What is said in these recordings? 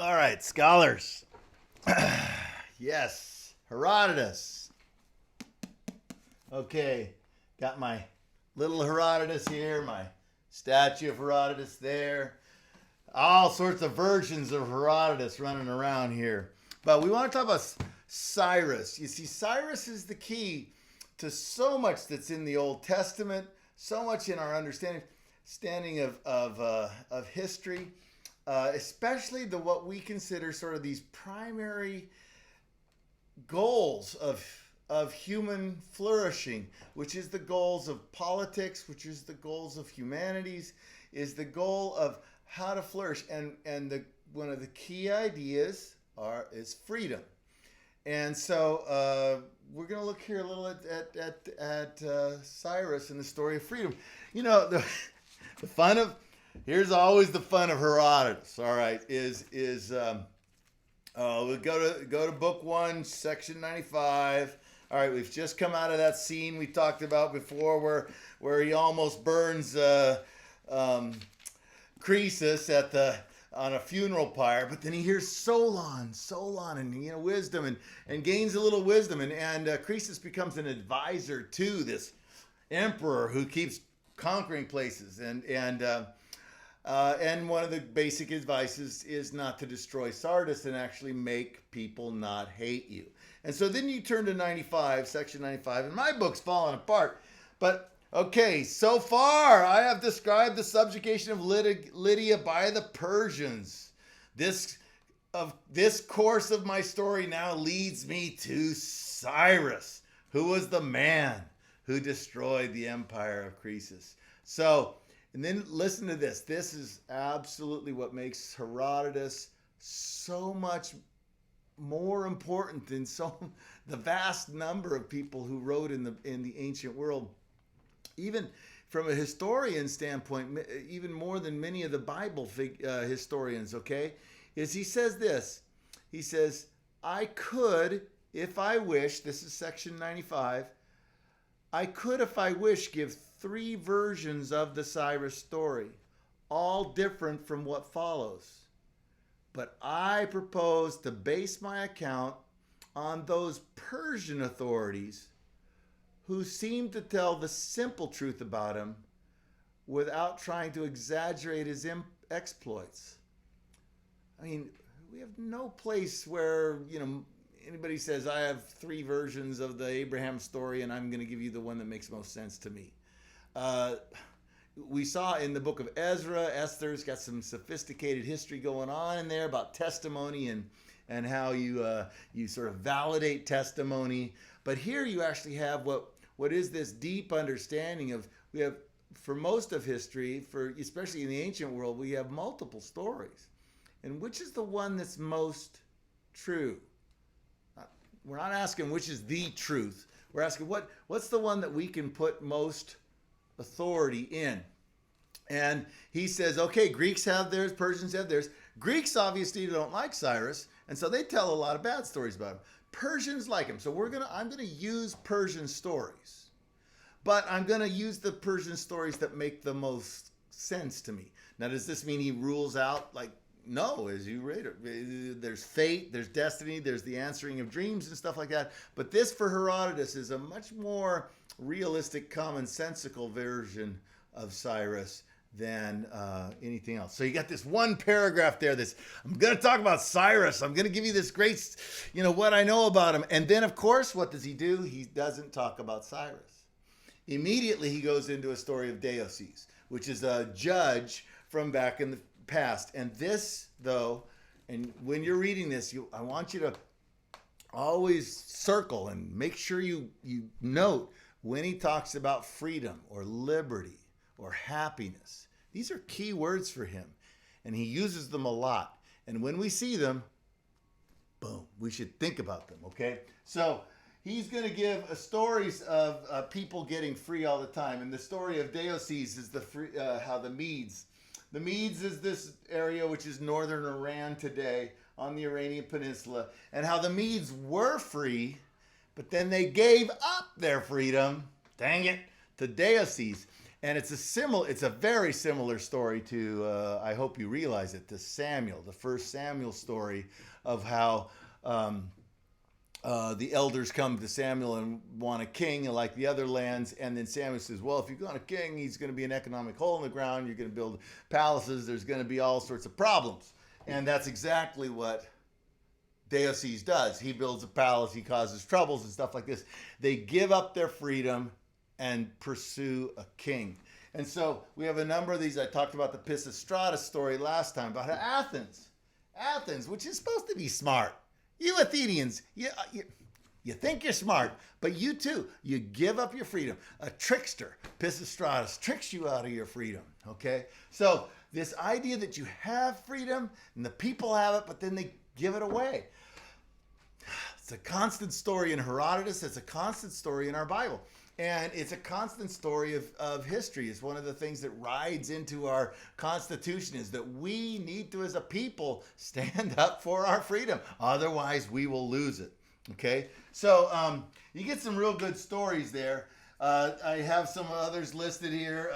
All right, scholars. Yes, Herodotus. Okay, got my little Herodotus here, my statue of Herodotus there. All sorts of versions of Herodotus running around here. But we want to talk about Cyrus. You see, Cyrus is the key to so much that's in the Old Testament, so much in our understanding of history, especially what we consider sort of these primary goals of human flourishing, which is the goals of politics, which is the goals of humanities, is the goal of how to flourish. And one of the key ideas is freedom. And so we're going to look here a little at Cyrus and the story of freedom. You know, the fun of, here's always the fun of Herodotus. All right, we'll go to book 1, section 95. All right, we've just come out of that scene we talked about before, where he almost burns Croesus on a funeral pyre, but then he hears Solon, and wisdom, and gains a little wisdom, and Croesus becomes an advisor to this emperor who keeps conquering places, and one of the basic advices is not to destroy Sardis and actually make people not hate you. And so then you turn to 95, section 95, and my book's falling apart. But, okay, so far I have described the subjugation of Lydia by the Persians. This course of my story now leads me to Cyrus, who was the man who destroyed the empire of Croesus. So, and then listen to this. This is absolutely what makes Herodotus so much more important than the vast number of people who wrote in the ancient world. Even from a historian standpoint, even more than many of the Bible historians, okay, is he says this. He says, I could, if I wish, this is section 95, I could, if I wish, give 3 versions of the Cyrus story, all different from what follows. But I propose to base my account on those Persian authorities who seem to tell the simple truth about him without trying to exaggerate his exploits. I mean, we have no place where, anybody says, I have 3 versions of the Abraham story and I'm going to give you the one that makes most sense to me. We saw in the book of Esther's got some sophisticated history going on in there about testimony and how you sort of validate testimony. But here you actually have what is this deep understanding of, we have, for most of history, especially in the ancient world, we have multiple stories. And which is the one that's most true? We're not asking which is the truth. We're asking what's the one that we can put most authority in. And he says, okay, Greeks have theirs, Persians have theirs. Greeks obviously don't like Cyrus, and so they tell a lot of bad stories about him. Persians like him, so I'm going to use Persian stories. But I'm going to use the Persian stories that make the most sense to me. Now, does this mean he rules out, no, as you read it, there's fate, there's destiny, there's the answering of dreams and stuff like that. But this, for Herodotus, is a much more realistic, commonsensical version of Cyrus than anything else. So you got this one paragraph there I'm going to talk about Cyrus. I'm going to give you this great, what I know about him. And then, of course, what does he do? He doesn't talk about Cyrus. Immediately, he goes into a story of Deioces, which is a judge from back in the past. And this, though, and when you're reading this, I want you to always circle and make sure you note when he talks about freedom or liberty or happiness. These are key words for him, and he uses them a lot. And when we see them, boom, we should think about them, okay? So he's going to give stories of people getting free all the time. And the story of Deioces is how the Medes. The Medes is this area which is northern Iran today on the Iranian Peninsula, and how the Medes were free, but then they gave up their freedom, dang it, to Deioces. And it's a very similar story to, I hope you realize it, to Samuel, the first Samuel story of how the elders come to Samuel and want a king like the other lands. And then Samuel says, well, if you want a king, he's going to be an economic hole in the ground. You're going to build palaces. There's going to be all sorts of problems. And that's exactly what Deoces does. He builds a palace. He causes troubles and stuff like this. They give up their freedom and pursue a king. And so we have a number of these. I talked about the Pisistratus story last time about Athens, which is supposed to be smart. You Athenians, you think you're smart, but you too, you give up your freedom. A trickster, Pisistratus, tricks you out of your freedom, okay? So this idea that you have freedom and the people have it, but then they give it away. It's a constant story in Herodotus. It's a constant story in our Bible. And it's a constant story of history. It's one of the things that rides into our Constitution is that we need to, as a people, stand up for our freedom. Otherwise, we will lose it. Okay? So you get some real good stories there. I have some others listed here.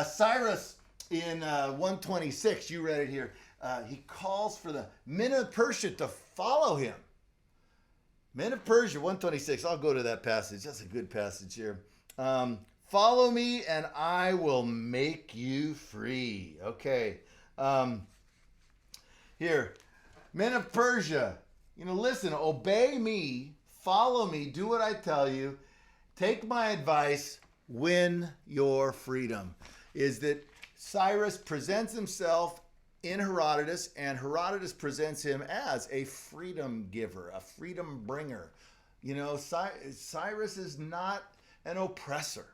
Cyrus in 126, you read it here. He calls for the men of Persia to follow him. Men of Persia, 126. I'll go to that passage. That's a good passage here. Follow me and I will make you free. Okay. Here. Men of Persia, listen, obey me, follow me, do what I tell you, take my advice, win your freedom. Is that Cyrus presents himself in Herodotus, and Herodotus presents him as a freedom giver, a freedom bringer. Cyrus is not an oppressor,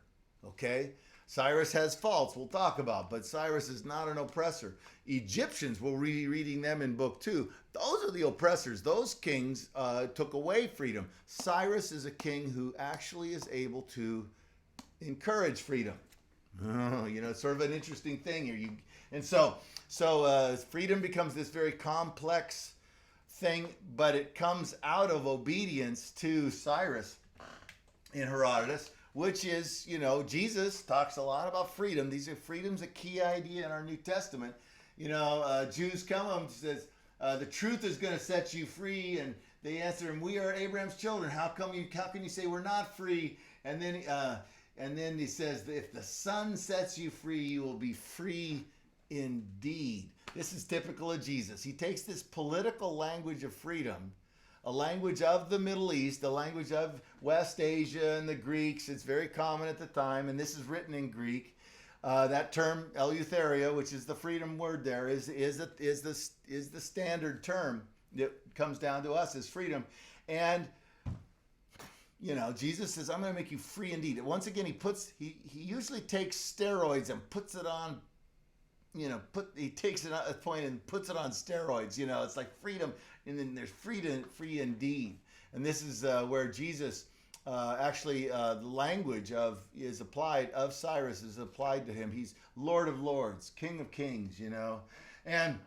okay? Cyrus has faults we'll talk about, but Cyrus is not an oppressor. Egyptians, we'll be reading them in book 2. Those are the oppressors. Those kings took away freedom. Cyrus is a king who actually is able to encourage freedom. It's sort of an interesting thing here. So freedom becomes this very complex thing, but it comes out of obedience to Cyrus in Herodotus, which is, Jesus talks a lot about freedom. Freedom's a key idea in our New Testament. Jews come and says, the truth is going to set you free, and they answer him, we are Abraham's children. How can you say we're not free? And then he says, if the Son sets you free, you will be free indeed. This is typical of Jesus. He takes this political language of freedom, a language of the Middle East, a language of West Asia and the Greeks. It's very common at the time, and this is written in Greek. That term, eleutheria, which is the freedom word there, is the standard term that comes down to us as freedom. And Jesus says, I'm going to make you free indeed. Once again, he usually takes steroids and puts it on, he takes it at a point and puts it on steroids. It's like freedom, and then there's free indeed. And this is where Jesus, the language of Cyrus is applied to him. He's Lord of Lords, King of Kings, And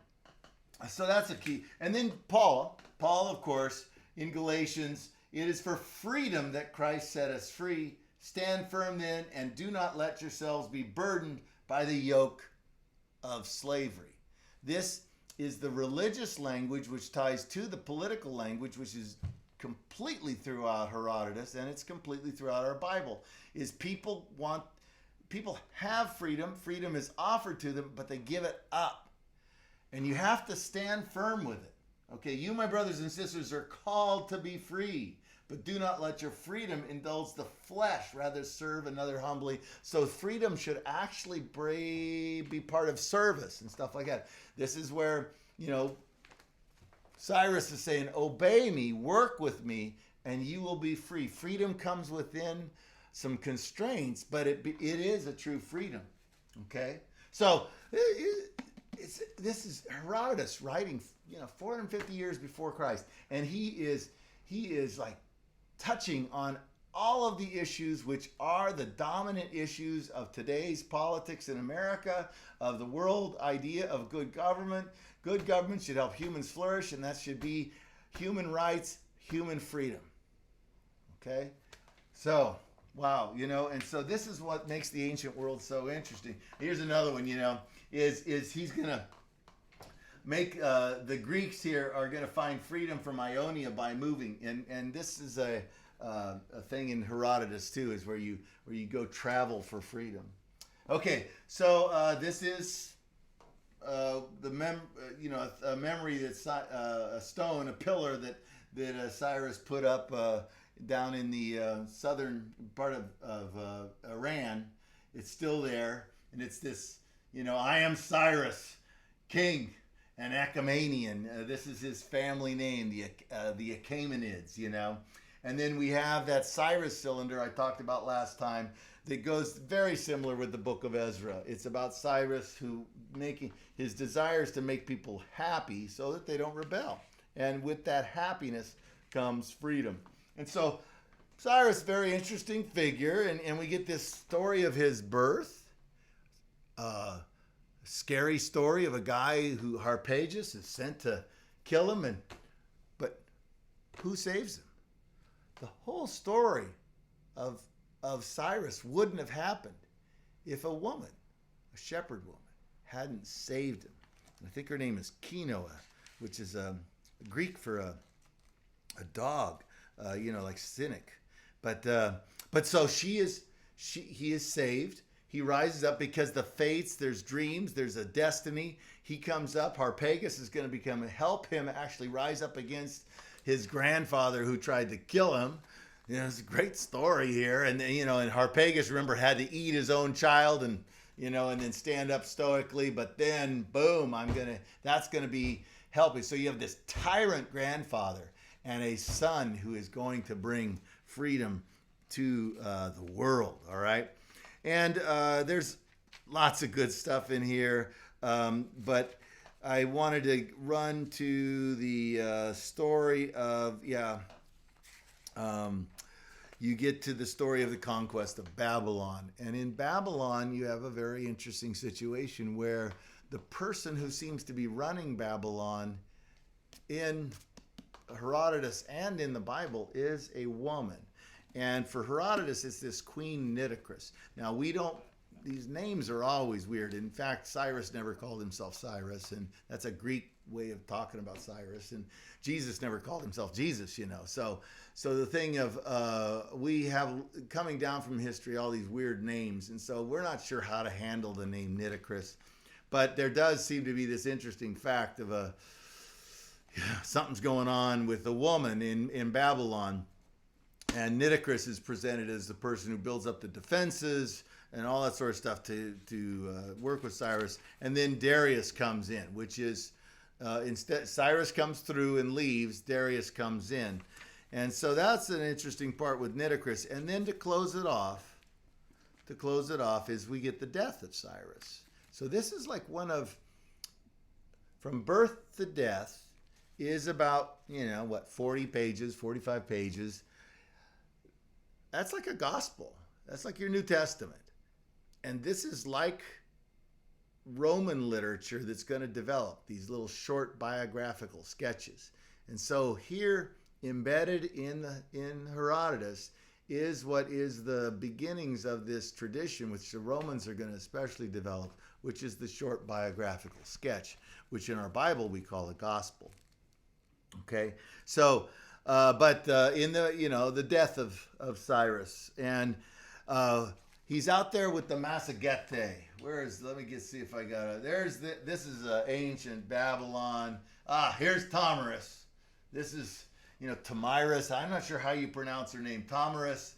so that's a key. And then Paul, of course, in Galatians, it is for freedom that Christ set us free. Stand firm then, and do not let yourselves be burdened by the yoke of slavery. This is the religious language which ties to the political language, which is completely throughout Herodotus, and it's completely throughout our Bible. Is people have freedom. Freedom is offered to them, but they give it up. And you have to stand firm with it. Okay, you, my brothers and sisters, are called to be free. But do not let your freedom indulge the flesh, rather serve another humbly. So freedom should actually be part of service and stuff like that. This is where, Cyrus is saying, obey me, work with me, and you will be free. Freedom comes within some constraints, but it is a true freedom. Okay? So this is Herodotus writing, 450 years before Christ. And he is like touching on all of the issues which are the dominant issues of today's politics in America, of the world idea of good government. Good government should help humans flourish, and that should be human rights, human freedom. Okay? So, Wow, and so this is what makes the ancient world so interesting. Here's another one, is he's gonna make the Greeks here are gonna find freedom from Ionia by moving, and this is a thing in Herodotus too, is where you go travel for freedom. Okay, so this is a memory that's a stone, a pillar that Cyrus put up down in the southern part of Iran. It's still there, and it's this, I am Cyrus, king and Achaemenian. This is his family name, the Achaemenids, And then we have that Cyrus cylinder I talked about last time that goes very similar with the book of Ezra. It's about Cyrus making his desires to make people happy so that they don't rebel. And with that happiness comes freedom. And so Cyrus, very interesting figure, and we get this story of his birth. Scary story of a guy who Harpagus is sent to kill him, but who saves him? The whole story of Cyrus wouldn't have happened if a woman, a shepherd woman, hadn't saved him. And I think her name is Kinoa, which is Greek for a dog, like cynic. But so he is saved. He rises up because the fates, there's dreams, there's a destiny. He comes up. Harpagus is going to help him actually rise up against his grandfather who tried to kill him. It's a great story here. And Harpagus, remember, had to eat his own child and then stand up stoically. But then, boom, that's going to be helping. So you have this tyrant grandfather and a son who is going to bring freedom to the world, all right? And there's lots of good stuff in here, but I wanted to run to the story of, you get to the story of the conquest of Babylon. And in Babylon, you have a very interesting situation where the person who seems to be running Babylon in Herodotus and in the Bible is a woman. And for Herodotus, it's this Queen Nitocris. Now, these names are always weird. In fact, Cyrus never called himself Cyrus, and that's a Greek way of talking about Cyrus. And Jesus never called himself Jesus, So the thing of, we have, coming down from history, all these weird names. And so we're not sure how to handle the name Nitocris. But there does seem to be this interesting fact of something's going on with a woman in Babylon. And Nitocris is presented as the person who builds up the defenses and all that sort of stuff to work with Cyrus. And then Darius comes in, which is, instead, Cyrus comes through and leaves, Darius comes in. And so that's an interesting part with Nitocris. And then to close it off is we get the death of Cyrus. So this is like from birth to death is about, 40 pages, 45 pages. That's like a gospel. That's like your New Testament. And this is like Roman literature that's going to develop these little short biographical sketches. And so here, embedded in Herodotus, is what is the beginnings of this tradition, which the Romans are going to especially develop, which is the short biographical sketch, which in our Bible we call a gospel. Okay, so in the death of Cyrus, and he's out there with the Massagetae. Let me see if I got it. This is ancient Babylon. Here's Tomyris. This is, Tomyris. I'm not sure how you pronounce her name. Tomyris.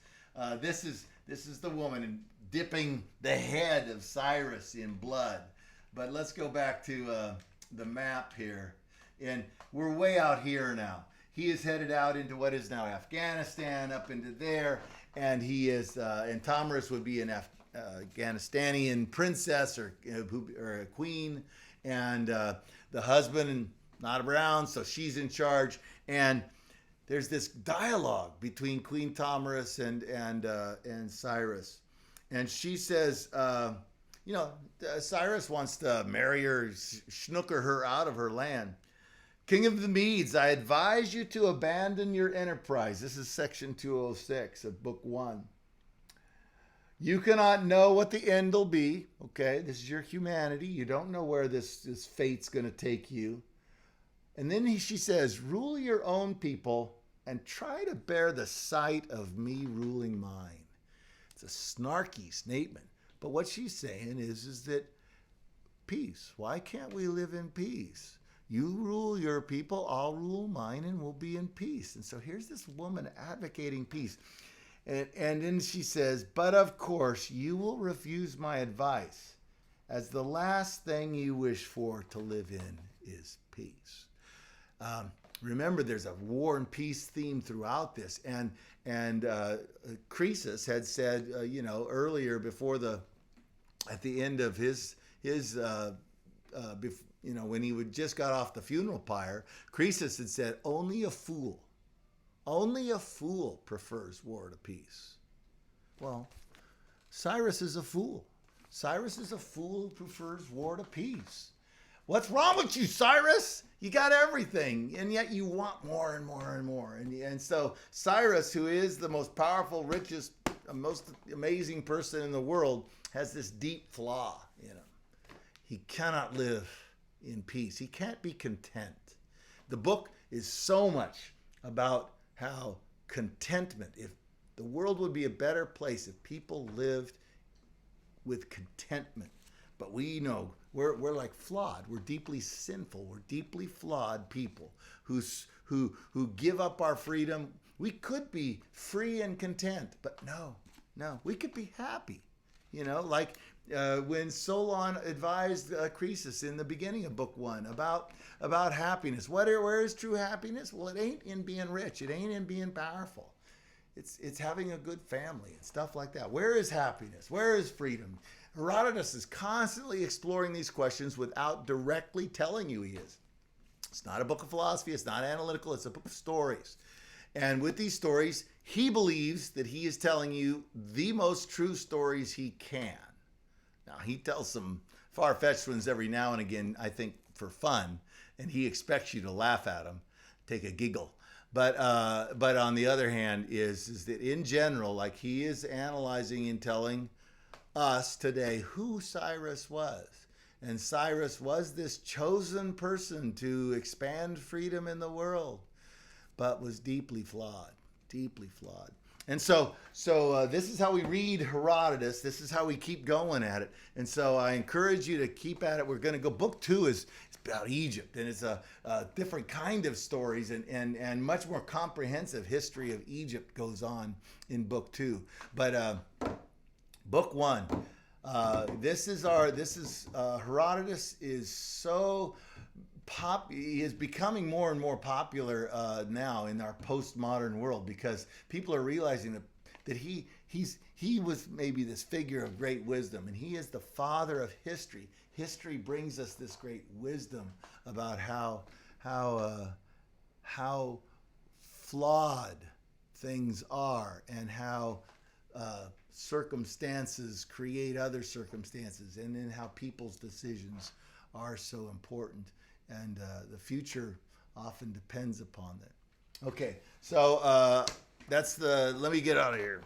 This is the woman dipping the head of Cyrus in blood. But let's go back to the map here. And we're way out here now. He is headed out into what is now Afghanistan, up into there, and he is, and Tomyris would be an Afghanistanian princess or a queen, and the husband not around, so she's in charge, and there's this dialogue between Queen Tomyris and Cyrus, and she says, Cyrus wants to marry her, snooker her out of her land. King of the Medes, I advise you to abandon your enterprise. This is section 206 of book 1. You cannot know what the end will be. Okay, this is your humanity. You don't know where this fate's going to take you. And then she says, rule your own people and try to bear the sight of me ruling mine. It's a snarky statement. But what she's saying is that peace. Why can't we live in peace? You rule your people, I'll rule mine, and we'll be in peace. And so here's this woman advocating peace. And then she says, but of course, you will refuse my advice, as the last thing you wish for to live in is peace. Remember, there's a war and peace theme throughout this. And Croesus had said, earlier at the end of his when he would just got off the funeral pyre, Croesus had said, only a fool prefers war to peace. Well, Cyrus is a fool. Cyrus is a fool who prefers war to peace. What's wrong with you, Cyrus? You got everything, and yet you want more and more and more. And so Cyrus, who is the most powerful, richest, most amazing person in the world, has this deep flaw in him. He cannot live in peace. He can't be content. The book is so much about how contentment, if the world would be a better place if people lived with contentment. But we know we're like flawed. We're deeply sinful. We're deeply flawed people who give up our freedom. We could be free and content, but no, we could be happy. Like when Solon advised Croesus in the beginning of book 1 about happiness. Where is true happiness? Well, it ain't in being rich. It ain't in being powerful. It's having a good family and stuff like that. Where is happiness? Where is freedom? Herodotus is constantly exploring these questions without directly telling you he is. It's not a book of philosophy. It's not analytical. It's a book of stories. And with these stories, he believes that he is telling you the most true stories he can. Now, he tells some far-fetched ones every now and again, I think, for fun, and he expects you to laugh at them, take a giggle. But on the other hand, is that in general, like he is analyzing and telling us today who Cyrus was. And Cyrus was this chosen person to expand freedom in the world, but was deeply flawed. And so this is how we read Herodotus. This is how we keep going at it. And so I encourage you to keep at it. We're going to go. Book 2 is about Egypt, and it's a different kind of stories and much more comprehensive history of Egypt goes on in book 2. But book 1, Herodotus is so he is becoming more and more popular now in our postmodern world, because people are realizing that he was maybe this figure of great wisdom, and he is the father of history. History brings us this great wisdom about how flawed things are, and how circumstances create other circumstances, and then how people's decisions are so important. And the future often depends upon that. Okay, so let me get out of here.